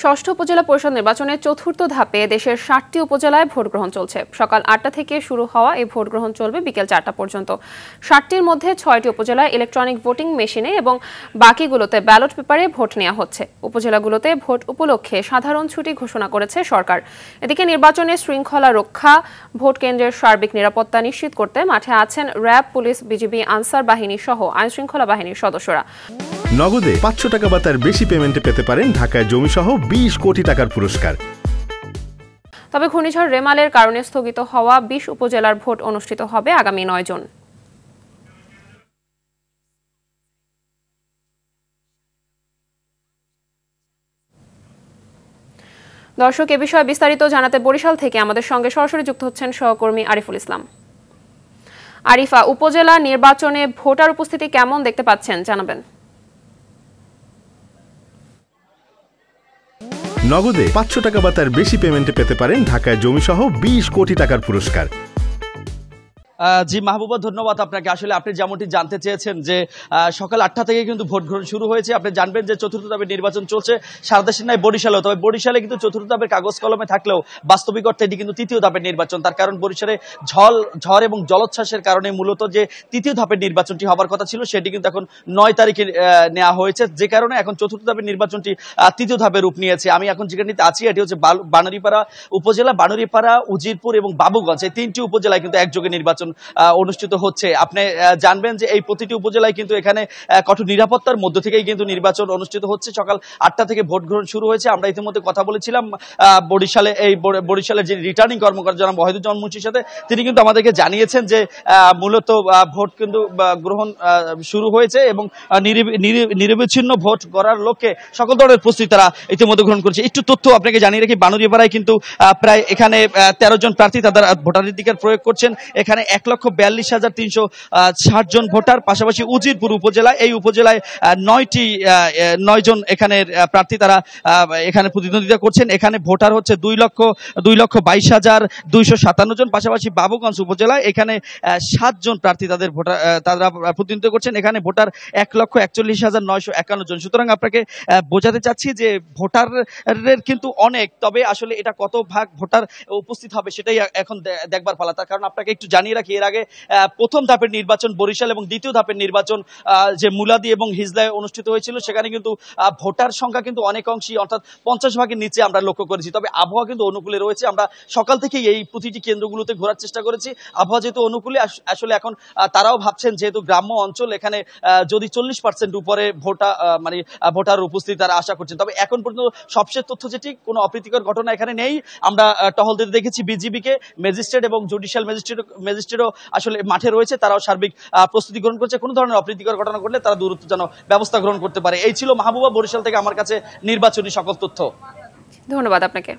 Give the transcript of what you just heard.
ষষ্ঠ উপজেলা পরিষদ নির্বাচনের চতুর্থ ধাপে দেশের 60টি উপজেলায় ভোট গ্রহণ চলছে। সকাল 8টা থেকে শুরু হওয়া এই ভোট গ্রহণ চলবে বিকেল 4টা পর্যন্ত। 60টির মধ্যে 6টি উপজেলায় ইলেকট্রনিক ভোটিং মেশিনে এবং বাকিগুলোতে ব্যালট পেপারে ভোট নেওয়া হচ্ছে। উপজেলাগুলোতে ভোট উপলক্ষে সাধারণ ছুটি ঘোষণা করেছে সরকার। এদিকে নির্বাচনের শৃঙ্খলা রক্ষা, ভোট কেন্দ্রের সার্বিক নিরাপত্তা নিশ্চিত করতে মাঠে আছেন র্যাব, পুলিশ, বিজিবি, আনসার বাহিনী সহ আইনশৃঙ্খলা বাহিনীর সদস্যরা। নগদে 500 টাকা বা তার বেশি পেমেন্টে পেতে পারেন ঢাকায় জমিসহ 20 কোটি টাকার পুরস্কার। তবে ঘূর্ণিঝড় রেমালের কারণে স্থগিত হওয়া 20 উপজেলার ভোট অনুষ্ঠিত হবে আগামী 9 জুন। দর্শক, এ বিষয়ে বিস্তারিত জানাতে বরিশাল থেকে আমাদের সঙ্গে সরাসরি যুক্ত হচ্ছেন সহকর্মী আরিফুল ইসলাম। আরিফা, উপজেলা নির্বাচনে ভোটার উপস্থিতি কেমন দেখতে পাচ্ছেন জানাবেন। নগদে 500 টাকা বা তার বেশি পেমেন্টে পেতে পারেন ঢাকায় জমিসহ 20 কোটি টাকার পুরস্কার। জি মাহবুবা, ধন্যবাদ আপনাকে। আসলে আপনি যেমনটি জানতে চেয়েছেন যে সকাল 8টা থেকে কিন্তু ভোট গ্রহণ শুরু হয়েছে। আপনি জানবেন যে চতুর্থ ধাপের নির্বাচন চলছে সারা দেশের নয় বরিশালেও। তবে বরিশালে কিন্তু চতুর্থ ধাপের কাগজ কলমে থাকলেও বাস্তবিক অর্থে এটি কিন্তু তৃতীয় ধাপের নির্বাচন। তার কারণ বরিশালে ঝড় এবং জলোচ্ছ্বাসের কারণে মূলত যে তৃতীয় ধাপের নির্বাচনটি হবার কথা ছিল সেটি কিন্তু এখন 9 তারিখে নেওয়া হয়েছে, যে কারণে এখন চতুর্থ ধাপের নির্বাচনটি তৃতীয় ধাপে রূপ নিয়েছে। আমি এখন যেখানটিতে আছি এটি হচ্ছে বানারীপাড়া উপজেলা। বানারীপাড়া, উজিরপুর এবং বাবুগঞ্জ, এই 3টি উপজেলায় কিন্তু একযোগে নির্বাচন অনুষ্ঠিত হচ্ছে। আপনি জানবেন যে এই প্রতিটি উপজেলায় কিন্তু এখানে কঠোর নিরাপত্তার মধ্য থেকেই কিন্তু নির্বাচন অনুষ্ঠিত হচ্ছে। সকাল 8টা থেকে ভোট গ্রহণ শুরু হয়েছে। আমরা ইতিমধ্যে কথা বলেছিলাম বরিশালের যে রিটার্নিং কর্মকর্তা জনাব ওয়াহিদুজ্জামান মুন্সির সাথে। তিনি কিন্তু আমাদেরকে জানিয়েছেন যে মূলত ভোট কিন্তু গ্রহণ শুরু হয়েছে এবং নিরবিচ্ছিন্ন ভোট করার লক্ষ্যে সকল ধরনের প্রস্তুতি তারা ইতিমধ্যে গ্রহণ করেছে। একটু তথ্য আপনাকে জানিয়ে রাখি, বানুরিয়াপাড়ায় কিন্তু প্রায় এখানে 13 জন প্রার্থী তাদের ভোটাধিকার প্রয়োগ করছেন। এখানে 1,42,360 জন ভোটার। পাশাপাশি উজিরপুর উপজেলা, এই উপজেলায় 9 জন এখানের প্রার্থী তারা এখানে প্রতিদ্বন্দ্বিতা করছেন। এখানে ভোটার হচ্ছে 2,22,257 জন। পাশাপাশি বাবুগঞ্জ উপজেলায় এখানে 7 জন প্রার্থী তারা প্রতিদ্বন্দ্বিতা করছেন। এখানে ভোটার 1,41,951 জন। সুতরাং আপনাকে বোঝাতে চাচ্ছি যে ভোটারের কিন্তু অনেক, তবে আসলে এটা কত ভাগ ভোটার উপস্থিত হবে সেটাই এখন দেখবার পালা। তার কারণ আপনাকে একটু জানিয়ে রাখি, এর আগে প্রথম ধাপের নির্বাচন বরিশাল এবং দ্বিতীয় ধাপের নির্বাচন যে মুলাদি এবং হিজলায় অনুষ্ঠিত হয়েছিল সেখানে কিন্তু ভোটার সংখ্যা কিন্তু অনেক অংশই অর্থাৎ 50 ভাগের নিচে আমরা লক্ষ্য করেছি। তবে আবহাওয়া কিন্তু অনুকূলে রয়েছে। আমরা সকাল থেকেই এই প্রতিটি কেন্দ্রগুলোতে ঘোরার চেষ্টা করেছি। আবহাওয়া যেহেতু অনুকূলে, আসলে এখন তারাও ভাবছেন যেহেতু গ্রাম্য অঞ্চল, এখানে যদি 40% উপরে ভোটার উপস্থিতি তারা আশা করছেন। তবে এখন পর্যন্ত সবশেষ তথ্য যেটি, কোনো অপ্রীতিকর ঘটনা এখানে নেই। আমরা টহল দিতে দেখেছি বিজিবিকে, ম্যাজিস্ট্রেট এবং জুডিশিয়াল ম্যাজিস্ট্রেটও আসলে মাঠে রয়েছে। তারাও সার্বিক প্রস্তুতি গ্রহণ করছে। কোনো ধরনের অপ্রীতিকর ঘটনা ঘটলে তারা দ্রুত যেন ব্যবস্থা গ্রহণ করতে পারে। এই ছিল মাহবুবা, বরিশাল থেকে আমার কাছে নির্বাচনী সকল তথ্য। ধন্যবাদ আপনাকে।